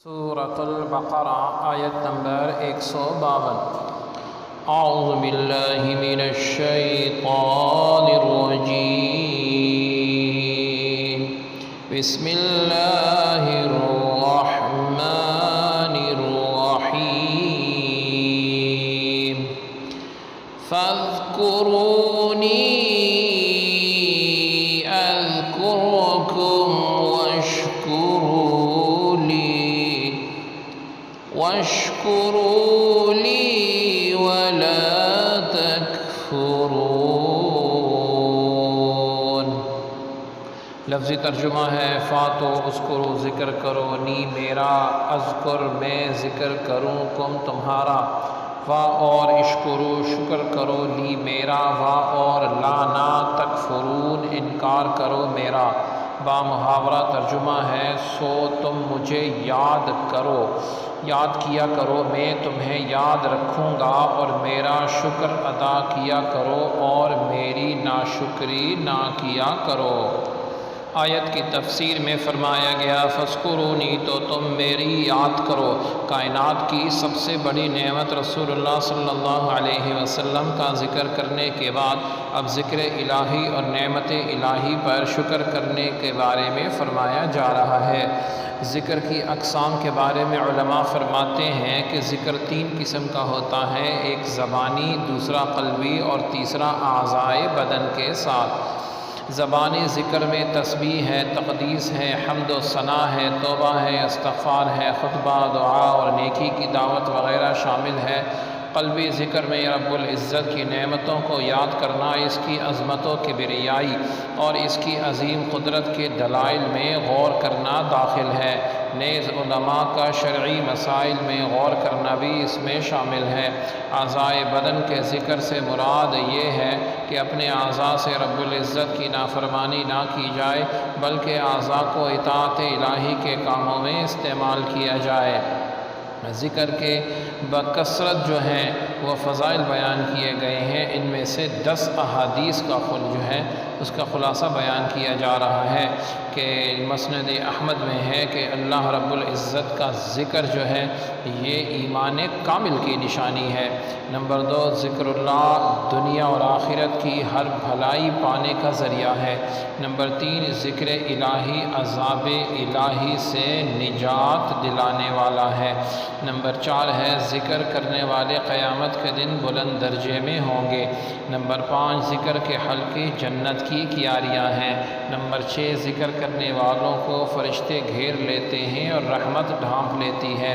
سورۃ البقرہ آیت نمبر 152۔ اعوذ باللہ من الشیطان الرجیم، بسم اللہ الرحمن الرحیم۔ فاذکرونی اذکرکم واشکروا لی ولا تکفرون۔ لفظی ترجمہ ہے فاتو اذکرو ذکر کرو، نی میرا، اذکر میں ذکر کروں، کم تمہارا، وا اور اشکرو شکر کرو، لی میرا، وا اور لا نہ تکفرون انکار کرو میرا۔ با محاورہ ترجمہ ہے سو تم مجھے یاد کرو، یاد کیا کرو، میں تمہیں یاد رکھوں گا، اور میرا شکر ادا کیا کرو اور میری ناشکری نہ کیا کرو۔ آیت کی تفسیر میں فرمایا گیا فاذکرونی، تو تم میری یاد کرو۔ کائنات کی سب سے بڑی نعمت رسول اللہ صلی اللہ علیہ وسلم کا ذکر کرنے کے بعد اب ذکر الہی اور نعمت الہی پر شکر کرنے کے بارے میں فرمایا جا رہا ہے۔ ذکر کی اقسام کے بارے میں علماء فرماتے ہیں کہ ذکر تین قسم کا ہوتا ہے، ایک زبانی، دوسرا قلبی اور تیسرا اعضائے بدن کے ساتھ۔ زبانی ذکر میں تسبیح ہے، تقدیس ہے، حمد و ثنا ہے، توبہ ہے، استغفار ہے، خطبہ، دعا اور نیکی کی دعوت وغیرہ شامل ہے۔ قلبی ذکر میں رب العزت کی نعمتوں کو یاد کرنا، اس کی عظمت و کبریائی اور اس کی عظیم قدرت کے دلائل میں غور کرنا داخل ہے۔ نیز علماء کا شرعی مسائل میں غور کرنا بھی اس میں شامل ہے۔ اعضائے بدن کے ذکر سے مراد یہ ہے کہ اپنے اعضاء سے رب العزت کی نافرمانی نہ کی جائے، بلکہ اعضاء کو اطاعت الہی کے کاموں میں استعمال کیا جائے۔ ذکر کے بکثرت جو ہیں وہ فضائل بیان کیے گئے ہیں، ان میں سے 10 احادیث کا اس کا خلاصہ بیان کیا جا رہا ہے کہ مسند احمد میں ہے کہ اللہ رب العزت کا ذکر جو ہے یہ ایمان کامل کی نشانی ہے۔ نمبر 2، ذکر اللہ دنیا اور آخرت کی ہر بھلائی پانے کا ذریعہ ہے۔ نمبر 3، ذکر الہی عذاب الہی سے نجات دلانے والا ہے۔ نمبر 4 ہے ذکر کرنے والے قیامت کے دن بلند درجے میں ہوں گے۔ نمبر 5، ذکر کے حلقے جنت کی کیاریاں ہیں۔ نمبر 6، ذکر کرنے والوں کو فرشتے گھیر لیتے ہیں اور رحمت ڈھانپ لیتی ہے۔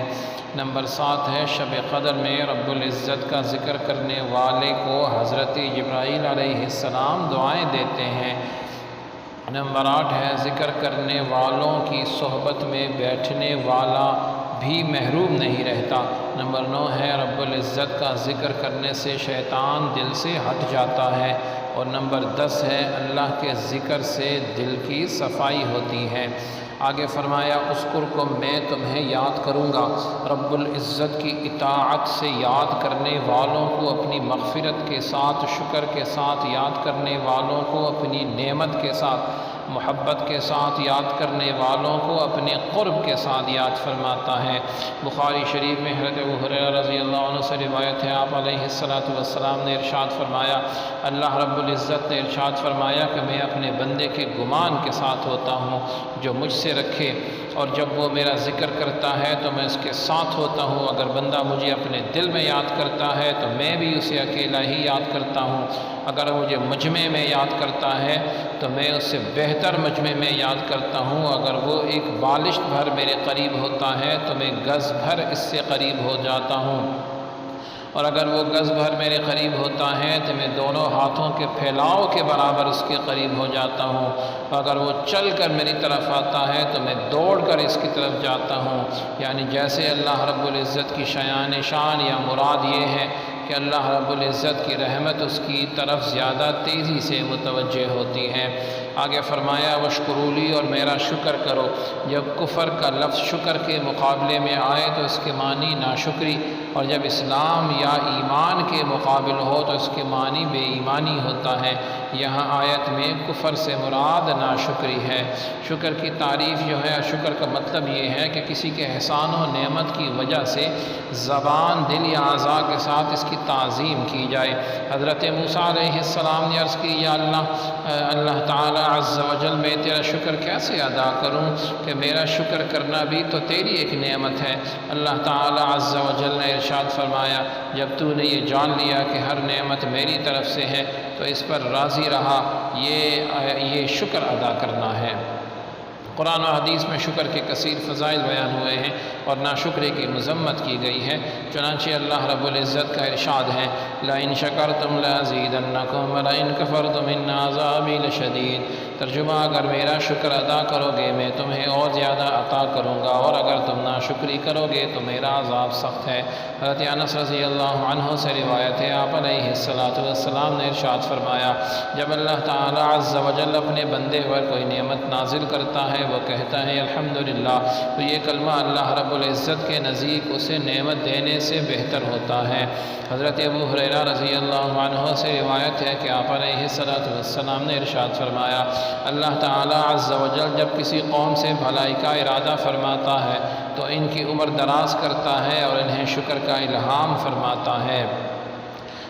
نمبر 7 ہے شب قدر میں رب العزت کا ذکر کرنے والے کو حضرت جبرائیل علیہ السلام دعائیں دیتے ہیں۔ نمبر 8 ہے ذکر کرنے والوں کی صحبت میں بیٹھنے والا بھی محروم نہیں رہتا۔ نمبر 9 ہے رب العزت کا ذکر کرنے سے شیطان دل سے ہٹ جاتا ہے۔ اور نمبر 10 ہے اللہ کے ذکر سے دل کی صفائی ہوتی ہے۔ آگے فرمایا اذکرکم، میں تمہیں یاد کروں گا۔ رب العزت کی اطاعت سے یاد کرنے والوں کو اپنی مغفرت کے ساتھ، شکر کے ساتھ یاد کرنے والوں کو اپنی نعمت کے ساتھ، محبت کے ساتھ یاد کرنے والوں کو اپنے قرب کے ساتھ یاد فرماتا ہے۔ بخاری شریف میں حضرت ابو ہریرہ رضی اللہ عنہ سے روایت ہے، آپ علیہ السلام نے ارشاد فرمایا، اللہ رب العزت نے ارشاد فرمایا کہ میں اپنے بندے کے گمان کے ساتھ ہوتا ہوں جو مجھ سے رکھے، اور جب وہ میرا ذکر کرتا ہے تو میں اس کے ساتھ ہوتا ہوں۔ اگر بندہ مجھے اپنے دل میں یاد کرتا ہے تو میں بھی اسے اکیلا ہی یاد کرتا ہوں۔ اگر مجھے مجمع میں یاد کرتا ہے تو میں اس سے بہتر مجمع میں یاد کرتا ہوں۔ اگر وہ ایک بالشت بھر میرے قریب ہوتا ہے تو میں گز بھر اس سے قریب ہو جاتا ہوں، اور اگر وہ گز بھر میرے قریب ہوتا ہے تو میں دونوں ہاتھوں کے پھیلاؤ کے برابر اس کے قریب ہو جاتا ہوں۔ اگر وہ چل کر میری طرف آتا ہے تو میں دوڑ کر اس کی طرف جاتا ہوں۔ یعنی جیسے اللہ رب العزت کی شان یا مراد یہ ہے کہ اللہ رب العزت کی رحمت اس کی طرف زیادہ تیزی سے متوجہ ہوتی ہے۔ آگے فرمایا وشکرولی، اور میرا شکر کرو۔ جب کفر کا لفظ شکر کے مقابلے میں آئے تو اس کے معنی ناشکری، اور جب اسلام یا ایمان کے مقابل ہو تو اس کے معنی بے ایمانی ہوتا ہے۔ یہاں آیت میں کفر سے مراد ناشکری ہے۔ شکر کی تعریف جو ہے، شکر کا مطلب یہ ہے کہ کسی کے احسان و نعمت کی وجہ سے زبان، دل یا اعضاء کے ساتھ اس کی تعظیم کی جائے۔ حضرت موسیٰ علیہ السلام نے عرض کی یا اللہ تعالی عز و جل، میں تیرا شکر کیسے ادا کروں کہ میرا شکر کرنا بھی تو تیری ایک نعمت ہے۔ اللہ تعالی عز و جل نے ارشاد فرمایا جب تو نے یہ جان لیا کہ ہر نعمت میری طرف سے ہے تو اس پر راضی رہا، یہ شکر ادا کرنا ہے۔ قرآن و حدیث میں شکر کے کثیر فضائل بیان ہوئے ہیں اور ناشکری کی مذمت کی گئی ہے۔ چنانچہ اللہ رب العزت کا ارشاد ہے لَإِن شَكَرْتُمْ لَأَزِيدَنَّكُمْ وَلَإِن كَفَرْتُمْ إِنَّ عَذَابِي لَشَدِيدٌ۔ ترجمہ اگر میرا شکر ادا کرو گے میں تمہیں اور زیادہ عطا کروں گا، اور اگر تم ناشکری کرو گے تو میرا عذاب سخت ہے۔ حضرت انس رضی اللہ عنہ سے روایت ہے آپ علیہ السلام نے ارشاد فرمایا جب اللہ تعالی عز و جل اپنے بندے پر کوئی نعمت نازل کرتا ہے وہ کہتا ہے الحمدللہ، تو یہ کلمہ اللہ رب العزت کے نزدیک اسے نعمت دینے سے بہتر ہوتا ہے۔ حضرت ابو ہریرہ رضی اللہ عنہ سے روایت ہے کہ آپ علیہ السلام نے ارشاد فرمایا اللہ تعالی عز و جل جب کسی قوم سے بھلائی کا ارادہ فرماتا ہے تو ان کی عمر دراز کرتا ہے اور انہیں شکر کا الہام فرماتا ہے۔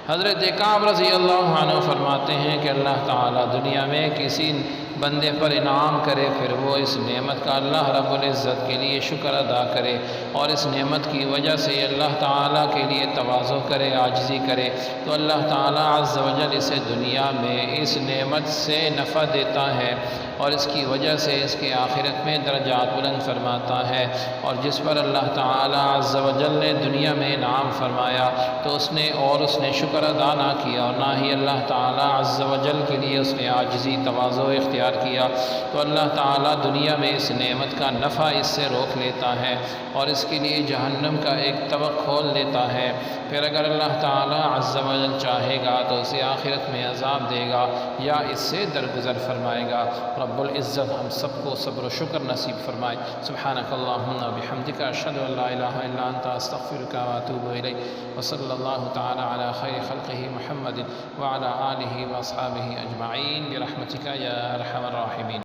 حضرت کعب رضی اللہ عنہ فرماتے ہیں کہ اللہ تعالی دنیا میں کسی بندے پر انعام کرے پھر وہ اس نعمت کا اللہ رب العزت کے لیے شکر ادا کرے اور اس نعمت کی وجہ سے اللہ تعالیٰ کے لیے تواضع کرے، عاجزی کرے، تو اللہ تعالیٰ عز و جل اسے دنیا میں اس نعمت سے نفع دیتا ہے اور اس کی وجہ سے اس کے آخرت میں درجات بلند فرماتا ہے۔ اور جس پر اللہ تعالیٰ عز و جل نے دنیا میں انعام فرمایا تو اس نے شکر ادا نہ کیا اور نہ ہی اللہ تعالیٰ عز و جل کے لیے اس نے عاجزی، تواضع اختیار کیا، تو اللہ تعالیٰ دنیا میں اس نعمت کا نفع اس سے روک لیتا ہے اور اس کے لیے جہنم کا ایک طبق کھول دیتا ہے۔ پھر اگر اللہ تعالیٰ عز و جل چاہے گا تو اسے آخرت میں عذاب دے گا یا اس سے درگزر فرمائے گا۔ رب العزت ہم سب کو صبر و شکر نصیب فرمائے۔ سبحانک اللہم بحمدک اشہد ان لا الہ الا انت استغفرک واتوب الیک، وصلی اللہ تعالی علی خیر خلقہ محمد وعلی آلہ واصحابہ اجمعین برحمتک یا ارحم الراحمین۔